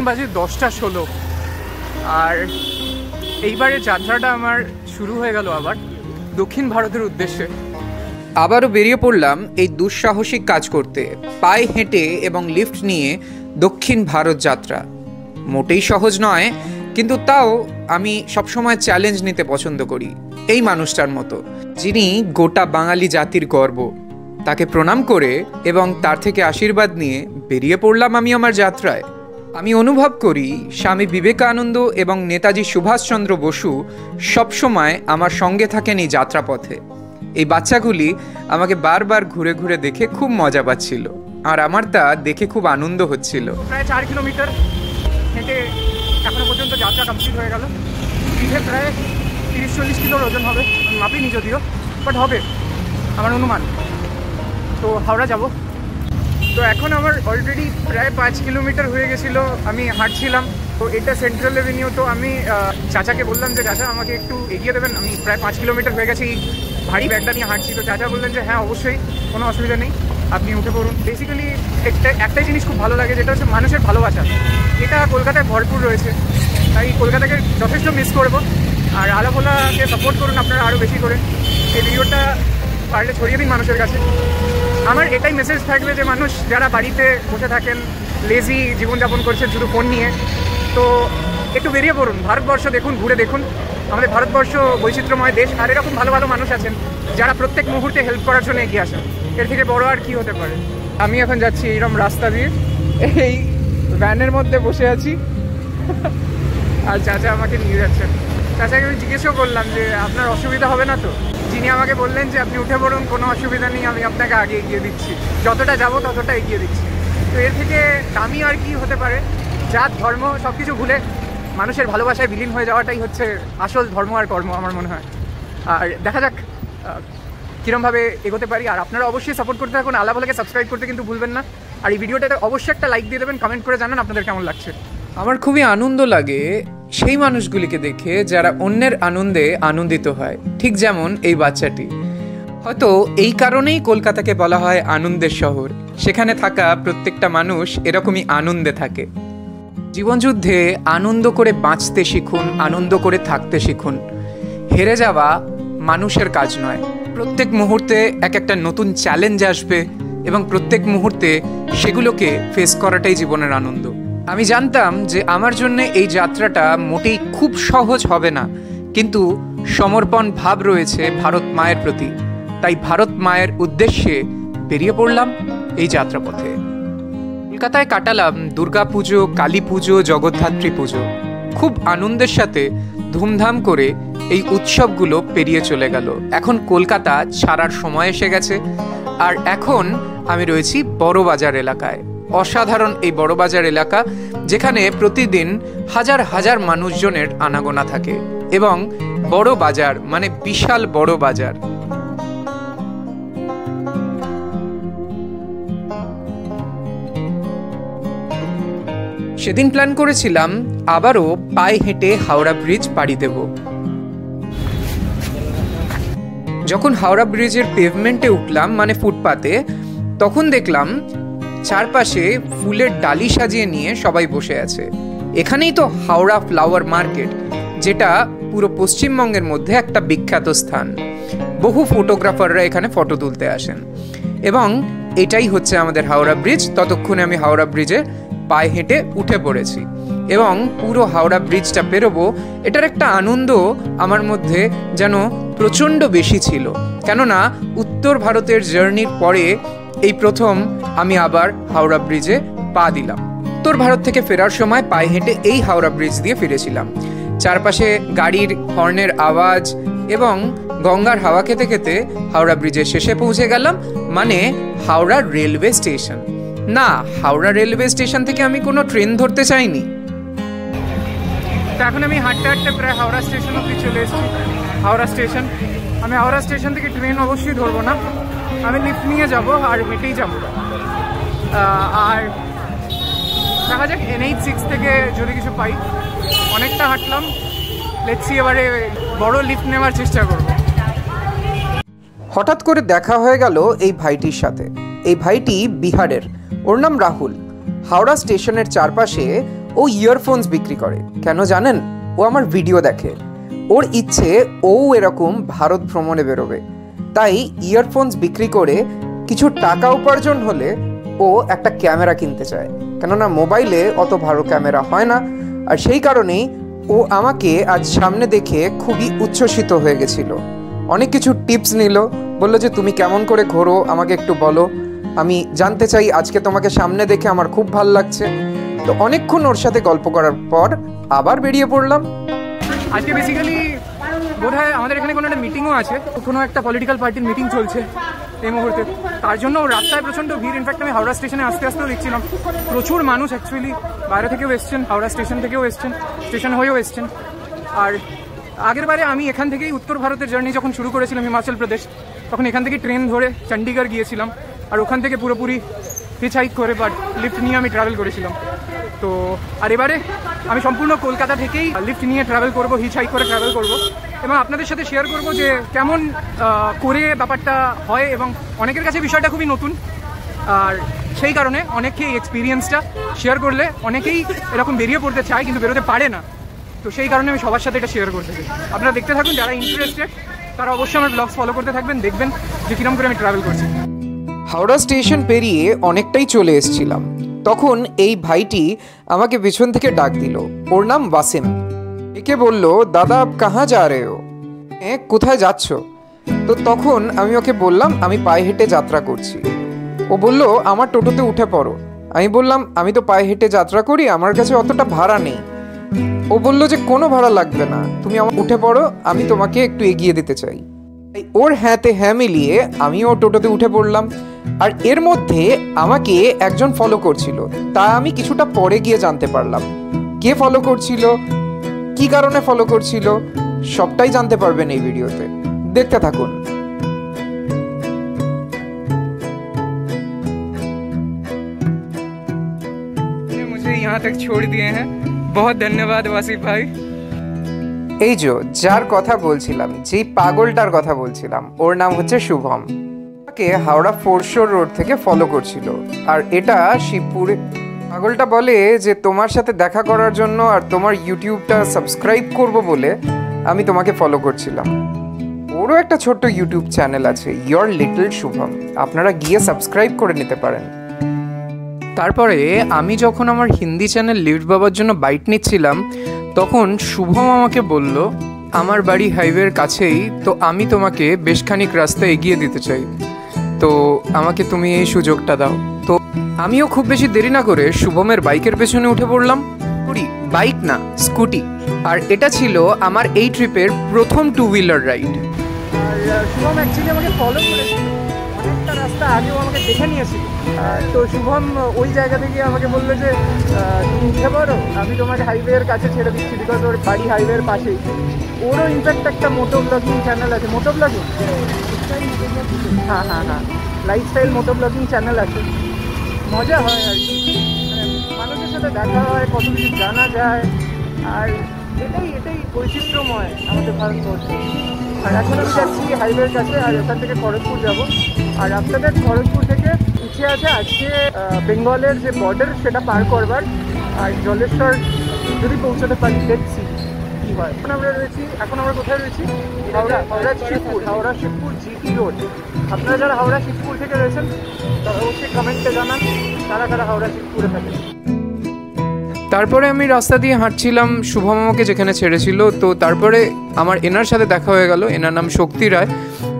বাজে 10:16 আর এইবারের যাত্রাটা আমার শুরু হয়ে গেল আবার দক্ষিণ ভারতের উদ্দেশ্যে। আবারও বেরিয়ে পড়লাম এই দুঃসাহসিক কাজ করতে, পায়ে হেঁটে এবং লিফট নিয়ে দক্ষিণ ভারত যাত্রা। মোটেই সহজ নয়, কিন্তু তাও আমি সবসময় চ্যালেঞ্জ নিতে পছন্দ করি। এই মানুষটার মতো, যিনি গোটা বাঙালি জাতির গর্ব, তাকে প্রণাম করে এবং তার থেকে আশীর্বাদ নিয়ে বেরিয়ে পড়লাম আমি আমার যাত্রায়। আমি অনুভব করি স্বামী বিবেকানন্দ এবং নেতাজি সুভাষচন্দ্র বসু সবসময় আমার সঙ্গে থাকেন এই যাত্রাপথে। এই বাচ্চাগুলি আমাকে বারবার ঘুরে ঘুরে দেখে খুব মজা পাচ্ছিল, আর আমার তা দেখে খুব আনন্দ হচ্ছিল। প্রায় 4 কিলোমিটার হেঁটে এখনো পর্যন্ত যাত্রা কমপ্লিট হয়ে গেল। পিঠে প্রায় 30-40 কিলোর ওজন হবে, মাপিনি যদিও, বাট হবে আমার অনুমান। তো হাওড়া যাব। তো এখন আমার অলরেডি প্রায় 5 কিলোমিটার হয়ে গেছিলো, আমি হাঁটছিলাম। তো এটা সেন্ট্রাল এভিনিউ। তো আমি চাচাকে বললাম যে চাচা আমাকে একটু এগিয়ে দেবেন, আমি প্রায় 5 কিলোমিটার হয়ে গেছি ভারী ব্যাগটা নিয়ে হাঁটছি। তো চাচা বললেন যে হ্যাঁ অবশ্যই, কোনো অসুবিধা নেই, আপনি উঠে পড়ুন। বেসিক্যালি একটাই জিনিস খুব ভালো লাগে, যেটা হচ্ছে মানুষের ভালোবাসা। এটা কলকাতায় ভরপুর রয়েছে, তাই কলকাতাকে যথেষ্ট মিস করবো। আর আলাভোলাকে সাপোর্ট করুন আপনারা আরও বেশি করে। এই ভিডিওটা পারলে ছড়িয়ে দিন মানুষের কাছে। আমার এটাই মেসেজ থাকবে যে মানুষ যারা বাড়িতে বসে থাকেন, লেজি জীবনযাপন করছেন শুধু ফোন নিয়ে, তো একটু বেরিয়ে পড়ুন, ভারতবর্ষ দেখুন, ঘুরে দেখুন। আমাদের ভারতবর্ষ বৈচিত্র্যময় দেশ, আর এরকম ভালো ভালো মানুষ আছেন যারা প্রত্যেক মুহূর্তে হেল্প করার জন্য এগিয়ে আসেন। এর থেকে বড় আর কি হতে পারে। আমি এখন যাচ্ছি এইরকম রাস্তা দিয়ে, এই ভ্যানের মধ্যে বসে আছি আর চাচা আমাকে নিয়ে যাচ্ছেন। চাচাকে আমি জিজ্ঞেসও করলাম যে আপনার অসুবিধা হবে না তো? যিনি আমাকে বললেন যে আপনি উঠে পড়ুন, কোনো অসুবিধা নেই, আমি আপনাকে আগে এগিয়ে দিচ্ছি, যতটা যাবো ততটা এগিয়ে দিচ্ছি। তো এর থেকে দামি আর কি হতে পারে? জাত ধর্ম সব কিছু ভুলে মানুষের ভালোবাসায় বিলীন হয়ে যাওয়াটাই হচ্ছে আসল ধর্ম আর কর্ম আমার মনে হয়। আর দেখা যাক কীরমভাবে এগোতে পারি। আর আপনারা অবশ্যই সাপোর্ট করতে থাকুন, আলাভোলাকে সাবস্ক্রাইব করতে কিন্তু ভুলবেন না। আর এই ভিডিওটাতে অবশ্যই একটা লাইক দিয়ে দেবেন, কমেন্ট করে জানান আপনাদের কেমন লাগছে। আমার খুবই আনন্দ লাগে সেই মানুষগুলিকে দেখে যারা অন্যের আনন্দে আনন্দিত হয়, ঠিক যেমন এই বাচ্চাটি। হয়তো এই কারণেই কলকাতাকে বলা হয় আনন্দের শহর। সেখানে থাকা প্রত্যেকটা মানুষ এরকমই আনন্দে থাকে। জীবনযুদ্ধে আনন্দ করে বাঁচতে শিখুন, আনন্দ করে থাকতে শিখুন। হেরে যাওয়া মানুষের কাজ নয়। প্রত্যেক মুহূর্তে এক একটা নতুন চ্যালেঞ্জ আসবে এবং প্রত্যেক মুহূর্তে সেগুলোকে ফেস করাটাই জীবনের আনন্দ। আমি জানতাম যে আমার জন্য এই যাত্রাটা মোটেই খুব সহজ হবে না, কিন্তু সমর্পণ ভাব রয়েছে ভারত মায়ের প্রতি। তাই ভারত মায়ের উদ্দেশ্যে বেরিয়ে পড়লাম এই যাত্রাপথে। কলকাতায় কাটালাম দুর্গাপুজো, কালী পুজো, জগদ্ধাত্রী পুজো। খুব আনন্দের সাথে ধুমধাম করে এই উৎসবগুলো পেরিয়ে চলে গেল। এখন কলকাতা ছাড়ার সময় এসে গেছে, আর এখন আমি রয়েছি বড়বাজার এলাকায়। অসাধারণ এই বড়বাজার এলাকা, যেখানে প্রতিদিন হাজার হাজার মানুষজনের আনাগোনা থাকে এবং বড় বাজার মানে বিশাল বড় বাজার। সেদিন প্ল্যান করেছিলাম আবারও পায়ে হেঁটে হাওড়া ব্রিজ পাড়ি দেব। যখন হাওড়া ব্রিজের পেভমেন্টে উঠলাম, মানে ফুটপাতে, তখন দেখলাম চারপাশে ফুলের ডালি সাজিয়ে নিয়ে সবাই বসে আছে। এখানেই তো হাওড়া ফ্লাওয়ার মার্কেট, যেটা পুরো পশ্চিমবঙ্গের মধ্যে একটা বিখ্যাত স্থান। বহু ফটোগ্রাফাররা এখানে ফটো তুলতে আসেন এবং এটাই হচ্ছে আমাদের হাওড়া ব্রিজ। ততক্ষণে আমি হাওড়া ব্রিজে পায়ে হেঁটে উঠে পড়েছি এবং পুরো হাওড়া ব্রিজটা পেরোবো, এটার একটা আনন্দ আমার মধ্যে যেন প্রচণ্ড বেশি ছিল। কেননা উত্তর ভারতের জার্নির পরে এই প্রথম আমি আবার হাওড়া ব্রিজে পা দিলাম। উত্তর ভারত থেকে ফেরার সময় পায়ে হেঁটে এই হাওড়া ব্রিজ দিয়ে ফিরেছিলাম। চারপাশে গাড়ির হর্নের আওয়াজ এবং গঙ্গার হাওয়া খেতে খেতে হাওড়া ব্রিজের শেষে পৌঁছে গেলাম, মানে হাওড়া রেলওয়ে স্টেশন। না, হাওড়া রেলওয়ে স্টেশন থেকে আমি কোনো ট্রেন ধরতে চাইনি। তো এখন আমি হাঁটতে হাঁটতে প্রায় হাওড়া স্টেশন অবধি চলে এসেছি। হাওড়া স্টেশন, আমি হাওড়া স্টেশন থেকে ট্রেন অবশ্যই ধরবো না, আমি লিফট নিয়ে যাব আর হেঁটেই যাব। আর দেখা যাক NH6 থেকে যদি কিছু পাই। অনেকটা হাঁটলাম, লেটস সি, এবারে বড় লিফট নেওয়ার চেষ্টা করব। হঠাৎ করে দেখা হয়ে গেল এই ভাইটির সাথে। এই ভাইটি বিহারের, ওর নাম রাহুল। হাওড়া স্টেশনের চারপাশে ও ইয়ারফোনস বিক্রি করে। কেন জানেন? ও আমার ভিডিও দেখে, ওর ইচ্ছে ও এরকম ভারত ভ্রমণে বেরোবে, তাই ইয়ারফোনস বিক্রি করে কিছু টাকা উপার্জন হলে ও একটা ক্যামেরা কিনতে চায়, কেননা মোবাইলে অত ভালো ক্যামেরা হয় না। আর সেই কারণেই ও আমাকে আজ সামনে দেখে খুবই উচ্ছ্বসিত হয়ে গেছিল। অনেক কিছু টিপস নিল, বললো যে তুমি কেমন করে ঘোরো আমাকে একটু বলো, আমি জানতে চাই, আজকে তোমাকে সামনে দেখে আমার খুব ভালো লাগছে। তো অনেকক্ষণ ওর সাথে গল্প করার পর আবার বেরিয়ে পড়লাম। আজকে বেসিক্যালি বোধহয় আমাদের এখানে কোনো একটা মিটিংও আছে, কোনো একটা পলিটিক্যাল পার্টির মিটিং চলছে এই মুহূর্তে, তার জন্য রাস্তায় প্রচণ্ড ভিড়। ইনফ্যাক্ট আমি হাওড়া স্টেশনে আস্তে আস্তেও দেখছিলাম প্রচুর মানুষ অ্যাকচুয়ালি বাইরে থেকেও এসছেন, হাওড়া স্টেশন থেকেও এসছেন, স্টেশন হয়েও এসছেন। আর আগেরবারে আমি এখান থেকেই উত্তর ভারতের জার্নি যখন শুরু করেছিলাম হিমাচল প্রদেশ, তখন এখান থেকে ট্রেন ধরে চণ্ডীগড় গিয়েছিলাম, আর ওখান থেকে পুরোপুরি হিচ হাইক করে বা লিফট নিয়ে আমি ট্রাভেল করেছিলাম। তো আর এবারে আমি সম্পূর্ণ কলকাতা থেকেই লিফট নিয়ে ট্রাভেল করব, হিচ হাইক করে ট্রাভেল করব, এবং আপনাদের সাথে শেয়ার করব যে কেমন করে ব্যাপারটা হয়। এবং অনেকের কাছে বিষয়টা খুবই নতুন, আর সেই কারণে অনেকেই এক্সপিরিয়েন্সটা শেয়ার করলে অনেকেই এরকম বেরিয়ে পড়তে চায় কিন্তু বেরোতে পারে না। তো সেই কারণে আমি সবার সাথে এটা শেয়ার করতে চাই। আপনারা দেখতে থাকুন, যারা ইন্টারেস্টেড তারা অবশ্যই আমার ব্লগস ফলো করতে থাকবেন, দেখবেন যে কিরকম করে আমি ট্রাভেল করছি। হাওড়া স্টেশন পেরিয়ে অনেকটাই চলে এসেছিলাম, তখন এই ভাইটি আমাকে পিছন থেকে ডাক দিল। ওর নাম ওয়াসিম। একে বলল, দাদা আপ কাহা যা রে হো? কোথায় যাচ্ছ? তো তখন আমি ওকে বললাম আমি পায়ে হেঁটে যাত্রা করছি। ও বলল আমার টোটোতে উঠে পড়ো। আমি বললাম আমি তো পায়ে হেঁটে যাত্রা করি, আমার কাছে অতটা ভাড়া নেই। ও বলল যে কোনো ভাড়া লাগবে না, তুমি আমার উঠে পড়ো, আমি তোমাকে একটু এগিয়ে দিতে চাই। ওর হ্যাঁতে হ্যাঁ মিলিয়ে আমিও টোটোতে উঠে পড়লাম। আর এর মধ্যে আমাকে একজন ফলো করছিল, তা আমি কিছুটা পরে গিয়ে জানতে পারলাম। কে ফলো করছিল, কি কারণে ফলো করছিল, সবটাই জানতে পারবেন এই ভিডিওতে, দেখতে থাকুন। मुझे यहाँ तक छोड़ दिए हैं, बहुत धन्यवाद वासिफ भाई। এই যে যার কথা বলছিলাম, যেই পাগলটার কথা বলছিলাম, ওর নাম হচ্ছে শুভম। কে হাওড়া ফোরশোর রোড থেকে ফলো করছিল, আর এটা শিবপুরে। পাগলটা বলে যে তোমার সাথে দেখা করার জন্য আর তোমার ইউটিউবটা সাবস্ক্রাইব করব বলে আমি তোমাকে ফলো করছিলাম। ওরও একটা ছোট্ট ইউটিউব চ্যানেল আছে, ইয়োর লিটল শুভম, আপনারা গিয়ে সাবস্ক্রাইব করে নিতে পারেন। তারপরে আমি যখন আমার হিন্দি চ্যানেল লিফট বাবার জন্য বাইট নিচ্ছিলাম, তখন শুভম আমাকে বলল আমার বাড়ি হাইওয়ের কাছেই, তো আমি তোমাকে বেশ খানিক রাস্তা এগিয়ে দিতে চাই, তো আমাকে তুমি এই সুযোগটা দাও। তো আমিও খুব বেশি দেরি না করে শুভমের বাইকের পেছনে উঠে পড়লাম। বাইক না, স্কুটি। আর এটা ছিল আমার এই ট্রিপের প্রথম 2 হুইলার রাইড। আর শুভম অ্যাকচুয়ালি আমাকে ফলো করেছিল, অনেকটা রাস্তা আগেও আমাকে দেখে নিয়েছিল। তো শুভম ওই জায়গা থেকে আমাকে বললো যে তুমি উঠে পড়ো, আমি তোমাকে হাইওয়ের কাছে ছেড়ে দিচ্ছি, বিকজ ওর বাড়ি হাইওয়ের পাশেই। ওরও ইনফ্যাক্ট একটা মোটো ব্লগিং চ্যানেল আছে, মোটো ব্লগিং, হ্যাঁ হ্যাঁ হ্যাঁ, লাইফস্টাইল মোটো ব্লগিং চ্যানেল আছে। মজা হয় আর কি, মানুষের সাথে দেখা হয়, কত কিছু জানা যায়, আর এটাই বৈচিত্র্যময় আমাদের ভারতবর্ষ। আর এখন আমি যাচ্ছি হাইওয়ের কাছে, আর এখান থেকে খড়গপুর যাব। আর আপনাদের খড়গপুর থেকে ইচ্ছে আছে আজকে বেঙ্গলের যে বর্ডার সেটা পার করবার, আর জলেশ্বর যদি পৌঁছাতে পারি, দেখছি কী হয়। এখন আমরা কোথায় রয়েছি? Howrah Shibpur GT road. আপনারা যারা হাওড়া শিবপুর থেকে রয়েছেন তারা অবশ্যই কমেন্টে জানান কারা হাওড়া শিবপুরে থাকেন। তারপরে আমি রাস্তা দিয়ে হাঁটছিলাম, শুভম আমাকে যেখানে ছেড়েছিল। তো তারপরে আমার এনার সাথে দেখা হয়ে গেল, এনার নাম শক্তি রায়।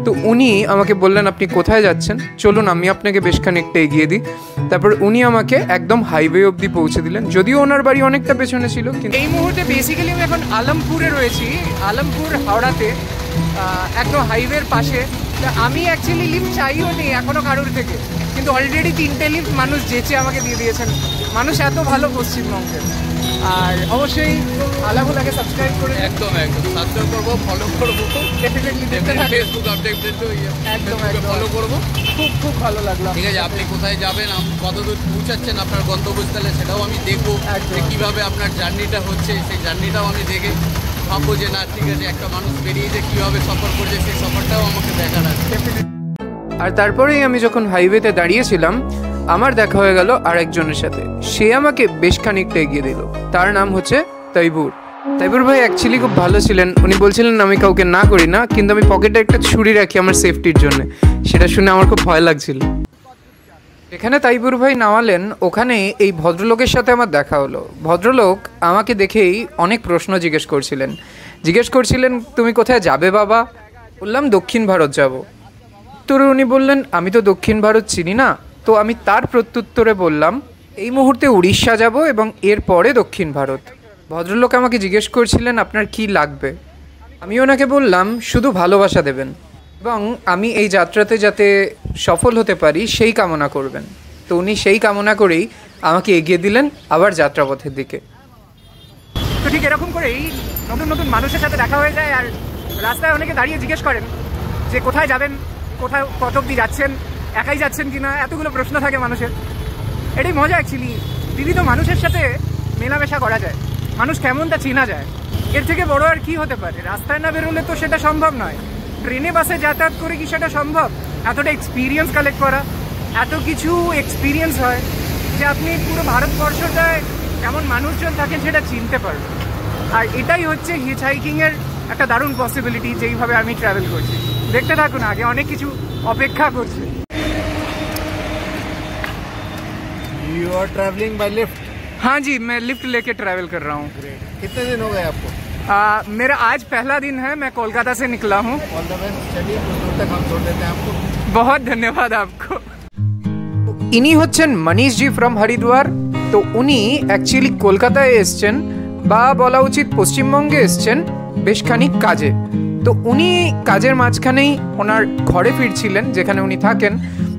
তো উনি আমাকে বললেন আপনি কোথায় যাচ্ছেন, চলুন আমি আপনাকে বেশ খানিকটা এগিয়ে দিই। তারপর উনি আমাকে একদম হাইওয়ে অবধি পৌঁছে দিলেন, যদিও ওনার বাড়ি অনেকটা পেছনে ছিল। কিন্তু এই মুহূর্তে বেসিক্যালি আমি এখন আলমপুরে রয়েছি, আলমপুর হাওড়াতে, একদম হাইওয়ের পাশে। আমি অ্যাকচুয়ালি লিফট চাইও নি এখনও কারোর থেকে, কিন্তু অলরেডি 3টে লিফট মানুষ যেচে আমাকে দিয়ে দিয়েছেন। মানুষ এত ভালো পশ্চিমবঙ্গের। আর অবশ্যই আলাগুলাকে সাবস্ক্রাইব করে একদম সাবস্ক্রাইব করবো, ফলো করবো, ডেফিনেটলি দেখতে থাকবেন। ফেসবুক আপডেট একদম ফলো করবো। খুব ভালো লাগলো। ঠিক আছে, আপনি কোথায় যাবেন, কতদূর পৌঁছাচ্ছেন আপনার গন্তব্যস্থলে, সেটাও আমি দেখবো। কীভাবে আপনার জার্নিটা হচ্ছে সেই জার্নিটাও আমি দেখে ভাববো যে না ঠিক আছে, একটা মানুষ বেরিয়ে যে কীভাবে সফর করছে সেই সফরটাও আমাকে দেখার আছে। আর তারপরেই আমি যখন হাইওয়েতে দাঁড়িয়েছিলাম, আমার দেখা হয়ে গেল আরেকজনের সাথে। সে আমাকে বেশ খানিকটা এগিয়ে দিল। তার নাম হচ্ছে তৈবুর। তৈবুর ভাই অ্যাকচুয়ালি খুব ভালো ছিলেন। উনি বলছিলেন আমি কাউকে না করি না, কিন্তু আমি পকেটে একটা ছুরি রাখি আমার সেফটির জন্য। সেটা শুনে আমার খুব ভয় লাগছিল। এখানে তৈবুর ভাই নামালেন, ওখানে এই ভদ্রলোকের সাথে আমার দেখা হলো। ভদ্রলোক আমাকে দেখেই অনেক প্রশ্ন জিজ্ঞেস করছিলেন তুমি কোথায় যাবে বাবা? বললাম দক্ষিণ ভারত যাব। উত্তরে উনি বললেন আমি তো দক্ষিণ ভারত চিনি না। তো আমি তার প্রত্যুত্তরে বললাম এই মুহূর্তে উড়িষ্যা যাব এবং এরপরে দক্ষিণ ভারত। ভদ্রলোক আমাকে জিজ্ঞেস করছিলেন আপনার কি লাগবে। আমি ওনাকে বললাম শুধু ভালোবাসা দেবেন এবং আমি এই যাত্রাতে যাতে সফল হতে পারি সেই কামনা করবেন। তো উনি সেই কামনা করেই আমাকে এগিয়ে দিলেন আবার যাত্রাপথের দিকে। তো ঠিক এরকম করেই নতুন নতুন মানুষের সাথে দেখা হয়ে যায়। আর রাস্তায় অনেকে দাঁড়িয়ে জিজ্ঞেস করেন যে কোথায় যাবেন, কোথায় কত অব্দি যাচ্ছেন, একাই যাচ্ছেন কিনা, এতগুলো প্রশ্ন থাকে মানুষের। এটাই মজা অ্যাকচুয়ালি, বিবিধ মানুষের সাথে মেলামেশা করা যায়, মানুষ কেমন তা চেনা যায়। এর থেকে বড় আর কি হতে পারে? রাস্তায় না বেরোলে তো সেটা সম্ভব নয়। ট্রেনে বাসে যাতায়াত করে কি সেটা সম্ভব? এতটা এক্সপিরিয়েন্স কালেক্ট করা, এত কিছু এক্সপিরিয়েন্স হয় যে আপনি পুরো ভারতবর্ষটায় কেমন মানুষজন থাকেন সেটা চিনতে পারবেন। আর এটাই হচ্ছে হিচ হাইকিংয়ের একটা দারুণ পসিবিলিটি, যেইভাবে আমি ট্রাভেল করছি। দেখতে থাকুন, আগে অনেক কিছু অপেক্ষা করছে। You are traveling by lift? हाँ जी, मैं लिफ्ट लेके ट्रैवल कर रहा हूँ। कितने दिन हो गए आपको? मेरा आज पहला दिन है, मैं कोलकाता से निकला हूँ। ऑल द बेस्ट, चलिए कुछ दूर तक हम छोड़ देते हैं आपको। बहुत धन्यवाद आपको। ইনি হচ্ছেন মনীষজি ফ্রম হরিদ্বার। তো উনি অ্যাকচুয়ালি কলকাতায় এসছেন, বা বলা উচিত পশ্চিমবঙ্গে এসছেন বেশ খানিক কাজে। তো উনি কাজের মাঝখানেই ওনার ঘরে ফিরছিলেন যেখানে উনি থাকেন।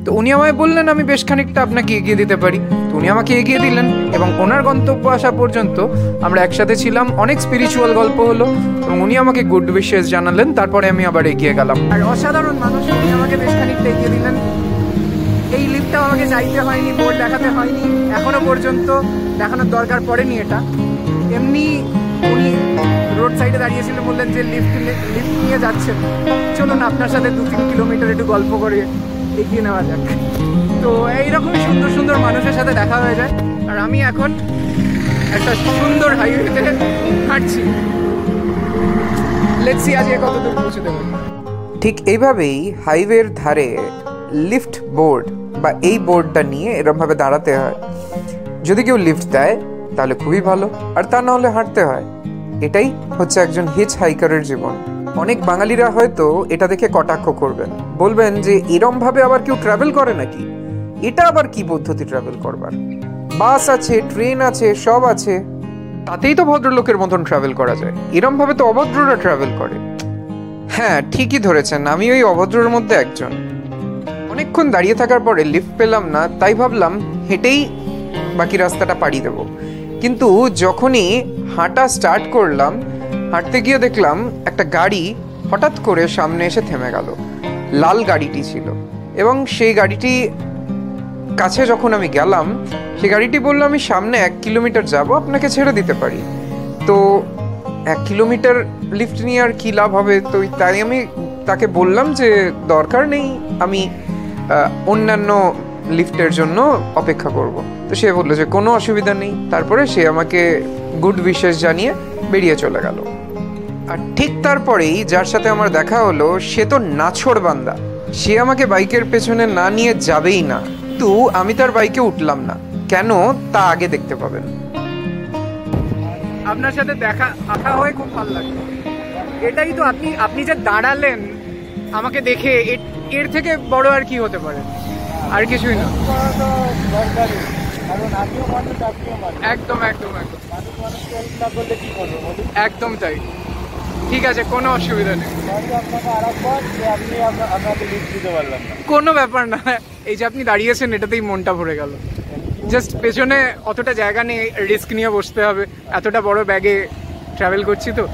তো উনি আমায় বললেন আমি বেশ খানিকটা আপনাকে এগিয়ে দিতে পারি। তো উনি আমাকে এগিয়ে দিলেন এবং ওনার গন্তব্য আসা পর্যন্ত আমরা একসাথে ছিলাম। অনেক স্পিরিচুয়াল গল্প হলো এবং উনি আমাকে গুড উইশেস জানালেন। তারপরে আমি আবার এগিয়ে গেলাম। আর অসাধারণ মানুষ, উনি আমাকে বেশ খানিকটা এগিয়ে দিলেন। এই লিফটটাও আমাকে চাইতে হয়নি, বোর্ড দেখাতে হয়নি, এখনো পর্যন্ত দেখানোর দরকার পড়েনি এটা। এমনি উনি রোড সাইডে দাঁড়িয়েছিলেন, বললেন যে লিফট নিয়ে যাচ্ছেন, চলুন আপনার সাথে 2-3 কিলোমিটার একটু গল্প করে এগিয়ে নেওয়া যাক। তো এইরকমই সুন্দর সুন্দর মানুষের সাথে দেখা হয়ে যায়। আর আমি এখন একটা সুন্দর হাইওয়েতে হাঁটছি। লেটস সি আজকে কত দূর পৌঁছে দেবো। ঠিক এইভাবেই হাইওয়ের ধারে লিফট বোর্ড বা এই বোর্ডটা নিয়ে এরমভাবে দাঁড়াতে হয়। যদি কেউ লিফট দেয় তাহলে খুবই ভালো, আর তা না হলে হাঁটতে হয়। এটাই হচ্ছে একজন হিচ হাইকারের জীবন। অনেক বাঙালিরা হয়তো এটা দেখে কটাক্ষ করবেন, বলবেন যে এরমভাবে আবার কেউ ট্রাভেল করে নাকি, এটা আবার কি পদ্ধতি ট্রাভেল করবার? বাস আছে, ট্রেন আছে, সব আছে, তাতেই তো ভদ্রলোকের মতন ট্রাভেল করা যায়। এরমভাবে তো অভদ্ররা ট্রাভেল করে। হ্যাঁ, ঠিকই ধরেছেন, আমি ওই অভদ্রের মধ্যে একজন। অনেকক্ষণ দাঁড়িয়ে থাকার পরে লিফট পেলাম না, তাই ভাবলাম হেঁটেই বাকি রাস্তাটা পাড়ি দেবো। কিন্তু যখনই হাঁটা স্টার্ট করলাম, হাঁটতে গিয়ে দেখলাম একটা গাড়ি হঠাৎ করে সামনে এসে থেমে গেল। লাল গাড়িটি ছিল এবং সেই গাড়িটি কাছে যখন আমি গেলাম, সেই গাড়িটি বলল আমি সামনে 1 কিলোমিটার যাব, আপনাকে ছেড়ে দিতে পারি। তো 1 কিলোমিটার লিফট নিয়ে আর কি লাভ হবে? তো তাই আমি তাকে বললাম যে দরকার নেই, আমি অন্যান্য লিফটের জন্য অপেক্ষা করব। তো সে বললো যে কোনো অসুবিধা নেই। তারপরে সে আমাকে গুড উইশেস জানিয়ে বেরিয়ে চলে গেল। আর ঠিক তারপরেই যার সাথে আমার দেখা হলো, সে তো নাছোড় বান্দা। সে আমাকে বাইকের পেছনে না নিয়ে যাবেই না, কিন্তু আমি তার বাইকে উঠলাম না। কেন তা আগে দেখতে পাবেন। আপনার সাথে দেখা হয়ে খুব ভালো লাগলো। এটাই তো আপনি যে দাঁড়ালেন আমাকে দেখে, এর থেকে বড় আর কি হতে পারে? আর কিছুই না। একদম একদম একদম একদম তাই। ঠিক আছে, কোনো অসুবিধা নেই, কোনো ব্যাপার না। এই যে আপনি দাঁড়িয়েছেন এটাতেই মনটা ভরে গেল। জাস্ট পেছনে অতটা জায়গা নেই, রিস্ক নিয়ে বসতে হবে, এতটা বড় ব্যাগে ট্রাভেল করছি তো।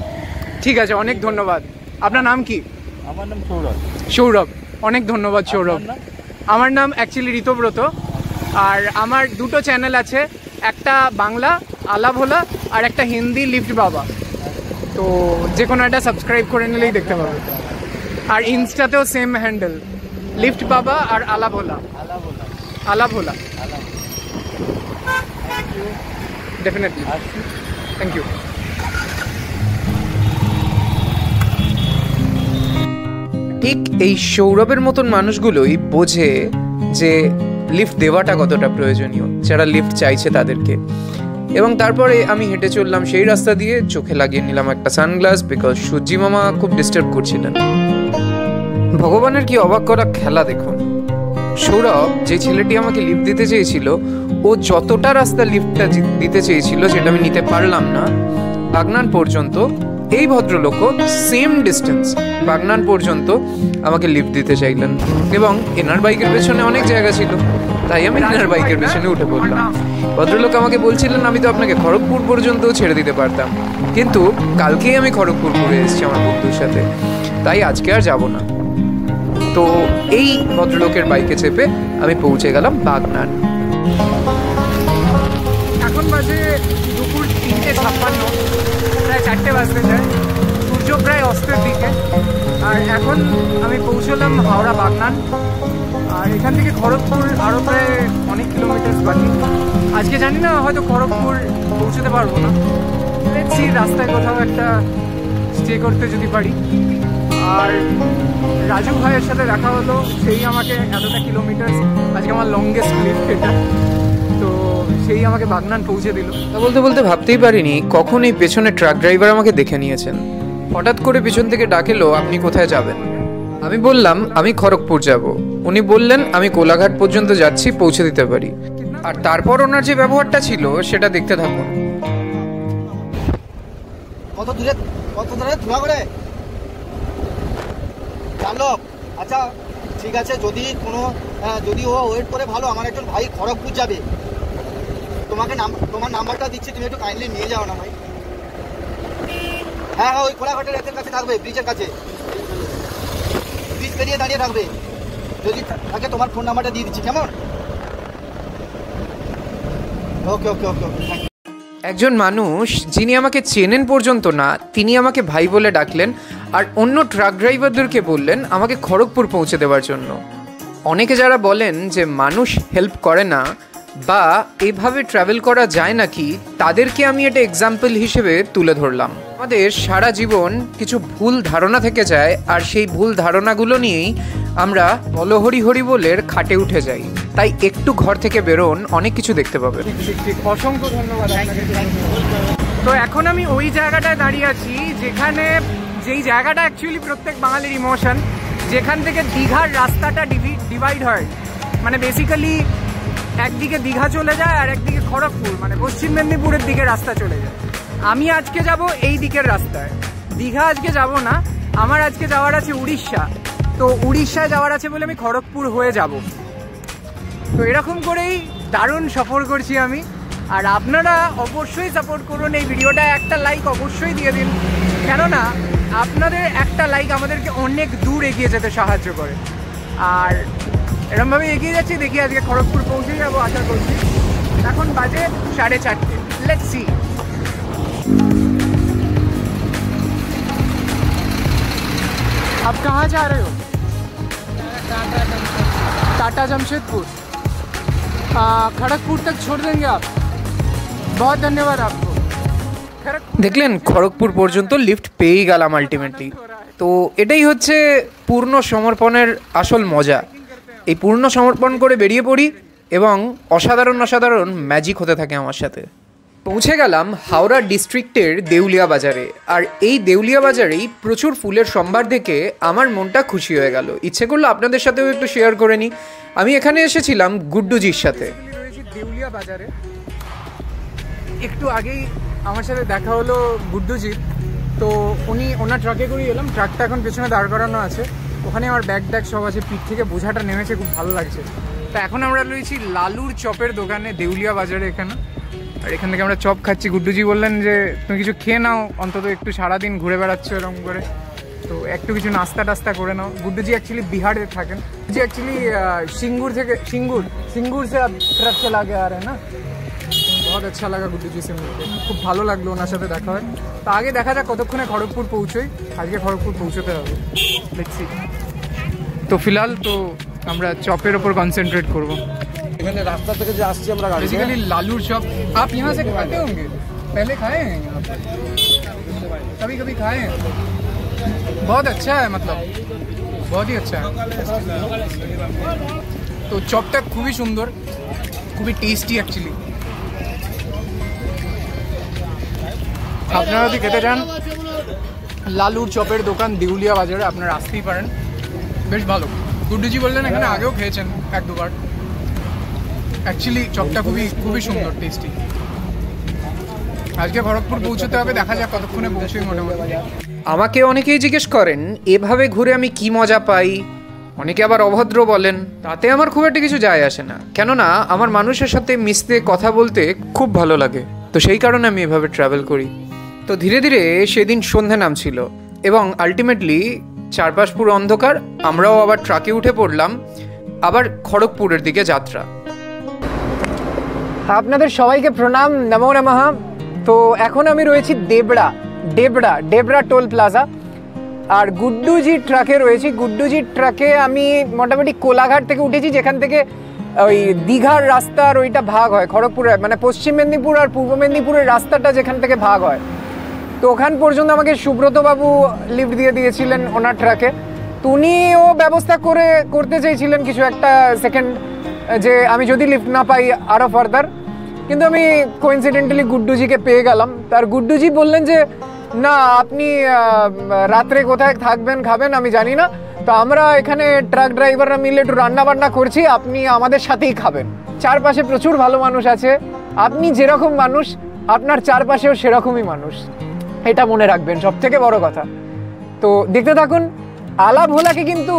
ঠিক আছে, অনেক ধন্যবাদ। আপনার নাম কি? আমার নাম সৌরভ। সৌরভ, অনেক ধন্যবাদ সৌরভ। আমার নাম অ্যাকচুয়ালি ঋতব্রত। আর আমার 2টো চ্যানেল আছে, একটা বাংলা আলাভোলা আর একটা হিন্দি লিফট বাবা। তো যে কোনো একটা সাবস্ক্রাইব করে নিলেই দেখতে পাবে। আর ইনস্টাতেও সেম হ্যান্ডেল, লিফট বাবা আর আলাভোলা। আলা ভোলা। Definitely, thank you. ঠিক এই সৌরভের মতন মানুষগুলোই বোঝে যে লিফট দেওয়াটা কতটা প্রয়োজনীয়, যারা লিফট চাইছে তাদেরকে। এবং তারপরে আমি হেঁটে চললাম সেই রাস্তা দিয়ে, চোখে লাগিয়ে নিলাম একটা সানগ্লাস, বিকজ সূর্যি মামা খুব ডিস্টার্ব করছিলেন। ভগবানের কি অবাক করা খেলা দেখুন। সৌরভ, যে ছেলেটি আমাকে লিফট দিতে চেয়েছিল, ও যতটা রাস্তা লিফটটা দিতে চেয়েছিল যেটা আমি নিতে পারলাম না, বাগনান পর্যন্ত, এই ভদ্রলোকও সেম ডিস্টেন্স বাগনান পর্যন্ত আমাকে লিফট দিতে চাইলেন। এবং এনার বাইকের পেছনে অনেক জায়গা ছিল, তাই আমি এনার বাইকের পেছনে উঠে পড়লাম। ভদ্রলোক আমাকে বলছিলেন আমি তো আপনাকে খড়গপুর পর্যন্তও ছেড়ে দিতে পারতাম, কিন্তু কালকেই আমি খড়গপুর ঘুরে এসেছি আমার বন্ধুর সাথে, তাই আজকে আর যাব না। তো এই ভদ্রলোকের বাইকে চেপে আমি পৌঁছে গেলাম বাগনান। এখন বাজে দুপুর 3:56, প্রায় 4টে বাজতে যায়, সূর্য প্রায় অস্তের দিকে। আর এখন আমি পৌঁছলাম হাওড়া বাগনান। আর এখান থেকে খড়গপুর আরও প্রায় অনেক কিলোমিটার বাকি। আজকে জানি না, হয়তো খড়গপুর পৌঁছতে পারবো না। দেখছি রাস্তায় কোথাও একটা স্টে করতে যদি পারি। আর রাজু ভাইয়ের সাথে দেখা হলো, সেই আমাকে এতটা কিলোমিটার, আজকে আমার লংগেস্ট লিফট এটা, তো সেই আমাকে বাগনান পৌঁছে দিল। তা বলতে বলতে ভাবতেই পারিনি কখন এই পেছনে ট্রাক ড্রাইভার আমাকে দেখে নিয়েছেন। হঠাৎ করে পিছন থেকে ডাকেলো, আপনি কোথায় যাবেন? আমি বললাম আমি খড়গপুর যাব। উনি বললেন আমি কোলাঘাট পর্যন্ত যাচ্ছি, পৌঁছে দিতে পারি। আর তারপর ওনার যে ব্যবহারটা ছিল সেটা দেখতে থাকুন। কত দূরে ধোয়া করে জানলো। আচ্ছা ঠিক আছে, যদি ও ওয়েট করে ভালো। আমার একজন ভাই খড়গপুর যাবে, তোমার নাম্বারটা দিচ্ছি, তুমি একটু কাইন্ডলি নিয়ে যাও না ভাই। হ্যাঁ, ওই কোলাঘাটের এর কাছে থাকবে, ব্রিজের কাছে, ব্রিজ পেরিয়ে দাঁড়িয়ে থাকবে। যদি থাকে তোমার ফোন নাম্বারটা দিয়ে দিচ্ছি, কেমন? ওকে ওকে ওকে ওকে, থ্যাংক ইউ। একজন মানুষ যিনি আমাকে চেনেন পর্যন্ত না, তিনি আমাকে ভাই বলে ডাকলেন, আর অন্য ট্রাক ড্রাইভারদেরকে বললেন আমাকে খড়গপুর পৌঁছে দেওয়ার জন্য। অনেকে যারা বলেন যে মানুষ হেল্প করে না বা এভাবে ট্রাভেল করা যায় নাকি, তাদেরকে আমি এটা এক্সাম্পল হিসেবে তুলে ধরলাম। আমাদের সারা জীবন কিছু ভুল ধারণা থেকে যায়, আর সেই ভুল ধারণাগুলো নিয়েই আমরা বলো হরি হরি বলের খাটে উঠে যাই। তাই একটু ঘর থেকে বেরোন, অনেক কিছু দেখতে পাবেন। ঠিক, অসংখ্য ধন্যবাদ আপনাকে। তো এখন আমি ওই জায়গাটায় দাঁড়িয়ে আছি যেই জায়গাটা অ্যাকচুয়ালি প্রত্যেক বাঙালির ইমোশন, যেখান থেকে দীঘার রাস্তাটা ডিভাইড হয়। মানে বেসিক্যালি একদিকে দীঘা চলে যায় আর একদিকে খড়গপুর, মানে পশ্চিম মেদিনীপুরের দিকে রাস্তা চলে যায়। আমি আজকে যাব এই দিকের রাস্তায়, দীঘা আজকে যাব না। আমার আজকে যাওয়ার আছে উড়িষ্যা, তো উড়িষ্যায় যাওয়ার আছে বলে আমি খড়গপুর হয়ে যাব। তো এরকম করেই দারুণ সফর করছি আমি। আর আপনারা অবশ্যই সাপোর্ট করুন, এই ভিডিওটা একটা লাইক অবশ্যই দিয়ে দিন, কেননা আপনাদের একটা লাইক আমাদেরকে অনেক দূর এগিয়ে যেতে সাহায্য করে। আর এরকমভাবে এগিয়ে যাচ্ছি, দেখি আজকে খড়গপুর পৌঁছে যাবো আশা করছি। এখন বাজে 4:30। Let's see. आप कहाँ जा रहे हो? टाटा जमशेदपुर। खड़गपुर तक छोड़ देंगे आप? बहुत धन्यवाद आपको। দেখলেন, খড়গপুর পর্যন্ত লিফট পেয়েই গেলাম আলটিমেটলি। তো এটাই হচ্ছে পূর্ণ সমর্পণের আসল মজা। এই পূর্ণ সমর্পণ করে বেরিয়ে পড়ি এবং অসাধারণ অসাধারণ ম্যাজিক হতে থাকে আমার সাথে। পৌঁছে গেলাম হাওড়া ডিস্ট্রিক্টের দেউলিয়া বাজারে। আর এই দেউলিয়া বাজারেই প্রচুর ফুলের সম্ভার দেখে আমার মনটা খুশি হয়ে গেল। ইচ্ছে করলো আপনাদের সাথেও একটু শেয়ার করে নিই। আমি এখানে এসেছিলাম গুড্ডুজির সাথে। দেউলিয়া বাজারে একটু আগেই আমার সাথে দেখা হলো গুড্ডুজির। তো ওনার ট্রাকে করে এলাম, ট্রাকটা এখন পেছনে দাঁড় করানো আছে, ওখানে আমার ব্যাগ ট্যাগ সব আছে, পিঠ থেকে বোঝাটা নেমেছে, খুব ভালো লাগছে। তো এখন আমরা রয়েছি লালুর চপের দোকানে দেউলিয়া বাজারে এখানে। আর এখান থেকে আমরা চপ খাচ্ছি। গুড্ডুজি বললেন যে তুমি কিছু খেয়ে নাও, অন্তত একটু সারাদিন ঘুরে বেড়াচ্ছ এরকম করে, তো একটু কিছু নাস্তা টাস্তা করে নাও। গুড্ডুজি অ্যাকচুয়ালি বিহারে থাকেন, जी एक्चुअली सिंगूर থেকে सिंगूर से अब ट्रक चला के आ रहे हैं ना। बहुत अच्छा लगा गुड्डू जी से मिलकर, খুব ভালো লাগলো ওনার সাথে দেখা হয়। তো আগে দেখা যাক কতক্ষণে খড়গপুর পৌঁছই। আজকে খড়গপুর পৌঁছতে হবে, দেখছি। তো ফিলহাল তো আমরা চপের ওপর কনসেন্ট্রেট করব। এখানে রাস্তা থেকে যে আসছি আমরা গাড়ি बेसिकली लालूर चॉप आप यहाँ से खाते होंगे, पहले खाए हैं यहाँ पर? कभी कभी खाए हैं? बहुत अच्छा है, मतलब बहुत ही अच्छा है। তো চপটা খুবই সুন্দর, খুবই টেস্টি অ্যাকচুয়ালি। আপনারা যদি খেতে চান লালুর চপের দোকান দেউলিয়া বাজারে আপনারা আসতেই পারেন, বেশ ভালো। গুড্ডুজি বললেন এখানে আগেও খেয়েছেন এক দুবার। অ্যাকচুয়ালি চপটা খুবই সুন্দর, টেস্টি। আজকে খড়গপুর পৌঁছতে হবে, দেখা যাক কতক্ষণে পৌঁছই। মোটামুটি আমাকে অনেকেই জিজ্ঞেস করেন এভাবে ঘুরে আমি কি মজা পাই, অনেকে আবার অভদ্র বলেন। তাতে আমার খুব একটা কিছু যায় আসে না, কেননা আমার মানুষের সাথে মিশতে কথা বলতে খুব ভালো লাগে, তো সেই কারণে আমি এভাবে ট্রাভেল করি। তো ধীরে ধীরে সেদিন সন্ধে নামছিল এবং আলটিমেটলি চারপাশ পুরো অন্ধকার। আমরাও আবার ট্রাকে উঠে পড়লাম, আবার খড়গপুরের দিকে যাত্রা। আপনাদের সবাইকে প্রণাম, নমো নমঃ। তো এখন আমি রয়েছি ডেবরা টোল প্লাজা, আর গুড্ডুজির ট্রাকে রয়েছি। গুড্ডুজির ট্রাকে আমি মোটামুটি কোলাঘাট থেকে উঠেছি, যেখান থেকে ওই দীঘার রাস্তার ওইটা ভাগ হয় খড়গপুরের, মানে পশ্চিম মেদিনীপুর আর পূর্ব মেদিনীপুরের রাস্তাটা যেখান থেকে ভাগ হয়। তো ওখান পর্যন্ত আমাকে সুব্রতবাবু লিফট দিয়ে দিয়েছিলেন ওনার ট্রাকে। তো উনিও ব্যবস্থা করতে চাইছিলেন কিছু একটা সেকেন্ড, যে আমি যদি লিফট না পাই আরও ফার্দার, কিন্তু আমি কোইন্সিডেন্টালি গুড্ডুজিকে পেয়ে গেলাম। তার গুড্ডুজি বললেন যে না, আপনি রাত্রে কোথায় থাকবেন খাবেন আমি জানি না, তো আমরা এখানে ট্রাক ড্রাইভাররা মিলে একটু রান্না বান্না করছি, আপনি আমাদের সাথেই খাবেন। চারপাশে প্রচুর ভালো মানুষ আছে, আপনি যেরকম মানুষ আপনার চারপাশেও সেরকমই মানুষ, এটা মনে রাখবেন, সব থেকে বড় কথা। তো দেখতে থাকুন। আলা ভোলাকে কিন্তু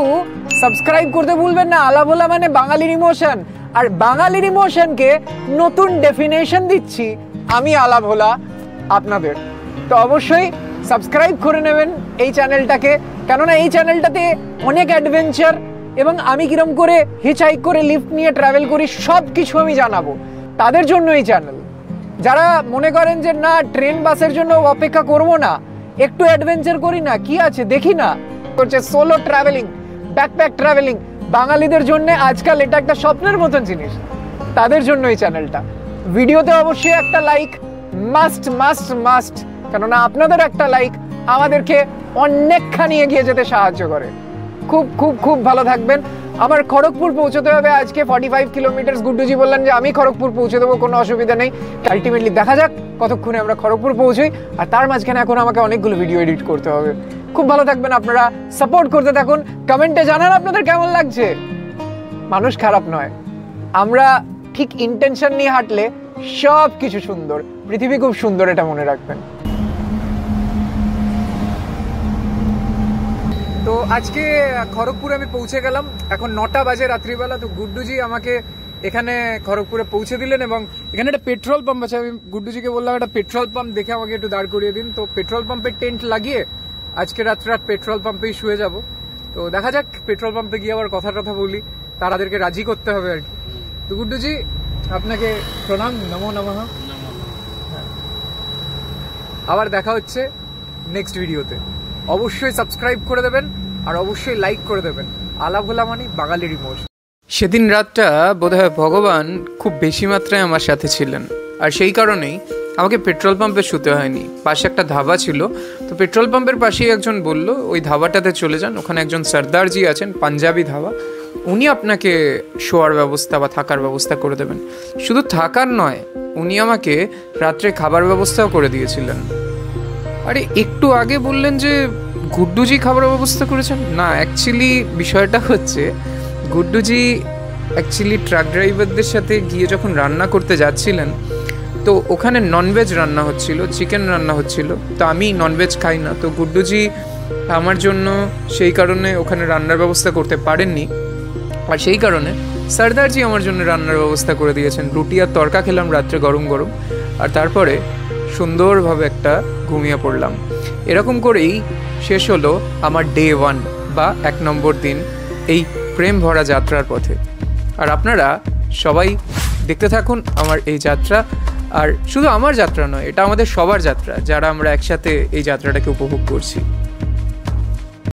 সাবস্ক্রাইব করতে ভুলবেন না। আলা ভোলা মানে বাঙালির ইমোশন, আর বাঙালির ইমোশনকে নতুন ডেফিনেশন দিচ্ছি আমি আলা ভোলা আপনাদের। তো অবশ্যই সাবস্ক্রাইব করে নেবেন এই চ্যানেলটাকে, কেননা এই চ্যানেলটাতে অনেক অ্যাডভেঞ্চার এবং আমি কিরম করে হিচহাইক করে লিফট নিয়ে ট্রাভেল করি সব কিছু আমি জানাবো। তাদের জন্য এই চ্যানেল। যারা মনে করেন যে না ট্রেন বাসের জন্য অপেক্ষা করব না, একটু অ্যাডভেঞ্চার করি না, কি আছে দেখি না, করছে সোলো ট্রাভেলিং, ব্যাকপ্যাক ট্রাভেলিং, বাঙালিদের জন্য আজকাল এটা একটা স্বপ্নের মতন জিনিস, তাদের জন্য এই চ্যানেলটা। ভিডিওতে অবশ্যই একটা লাইক মাস্ট মাস্ট মাস্ট, কেননা আপনাদের একটা লাইক আমাদেরকে অনেকখানি এগিয়ে যেতে সাহায্য করে। খুব খুব খুব ভালো থাকবেন। আমার খড়গপুর পৌঁছতে হবে আজকে 45 কিলোমিটার। গুড্ডুজি বললেন যে আমি খড়গপুর পৌঁছে দেবো, কোনো অসুবিধা নেই। আলটিমেটলি দেখা যাক কতক্ষণে আমরা খড়গপুর পৌঁছই, আর তার মাঝখানে এখন আমাকে অনেকগুলো ভিডিও এডিট করতে হবে। খুব ভালো থাকবেন আপনারা, সাপোর্ট করতে থাকুন, কমেন্টে জানান আপনাদের কেমন লাগছে। মানুষ খারাপ নয়, আমরা ঠিক ইন্টেনশন নিয়ে হাঁটলে সব কিছু সুন্দর, পৃথিবী খুব সুন্দর, এটা মনে রাখবেন। তো আজকে খড়গপুরে আমি পৌঁছে গেলাম, এখন 9টা বাজে রাত্রিবেলা। তো গুড্ডুজি আমাকে এখানে খড়গপুরে পৌঁছে দিলেন এবং এখানে একটা পেট্রোল পাম্প আছে। আমি গুড্ডুজিকে বললাম একটা পেট্রোল পাম্প দেখে আমাকে একটু দাঁড় করিয়ে দিন। তো পেট্রোল পাম্পের টেন্ট লাগিয়ে আজকে রাত পেট্রোল পাম্পেই শুয়ে যাব। তো দেখা যাক পেট্রোল পাম্পে গিয়ে আবার কথা বলি, তাদেরকে রাজি করতে হবে আর কি। তো গুড্ডুজি আপনাকে প্রণাম, নমো নমঃ। আবার দেখা হচ্ছে নেক্সট ভিডিওতে। অবশ্যই সাবস্ক্রাইব করে দেবেন আর অবশ্যই লাইক করে দেবেন। আলা ভোলা মানে বাঙালির ইমোশন। সেদিন রাতটা বোধহয় ভগবান খুব বেশি মাত্রায় আমার সাথে ছিলেন, আর সেই কারণেই আমাকে পেট্রোল পাম্পে শুতে হয়নি। পাশে একটা ধাবা ছিল, তো পেট্রোল পাম্পের পাশেই একজন বলল ওই ধাবাটাতে চলে যান, ওখানে একজন সর্দারজি আছেন, পাঞ্জাবি ধাবা, উনি আপনাকে শোয়ার ব্যবস্থা বা থাকার ব্যবস্থা করে দেবেন। শুধু থাকার নয়, উনি আমাকে রাত্রে খাবার ব্যবস্থাও করে দিয়েছিলেন। আরে একটু আগে বললেন যে গুড্ডুজি খাবার ব্যবস্থা করেছেন। না, অ্যাকচুয়ালি বিষয়টা হচ্ছে গুড্ডুজি অ্যাকচুয়ালি ট্রাক ড্রাইভারদের সাথে গিয়ে যখন রান্না করতে যাচ্ছিলেন, তো ওখানে ননভেজ রান্না হচ্ছিল, চিকেন রান্না হচ্ছিল। তো আমি ননভেজ খাই না, তো গুড্ডুজি আমার জন্য সেই কারণে ওখানে রান্নার ব্যবস্থা করতে পারেননি, আর সেই কারণে সর্দারজি আমার জন্য রান্নার ব্যবস্থা করে দিয়েছেন। রুটি আর তরকা খেলাম রাত্রে গরম গরম, আর তারপরে সুন্দরভাবে একটা ঘুমিয়ে পড়লাম। এরকম করেই শেষ হলো আমার ডে 1 বা 1 নম্বর দিন এই প্রেম ভরা যাত্রার পথে। আর আপনারা সবাই দেখতে থাকুন আমার এই যাত্রা। আর শুধু আমার যাত্রা নয়, এটা আমাদের সবার যাত্রা, যারা আমরা একসাথে এই যাত্রাটাকে উপভোগ করছি।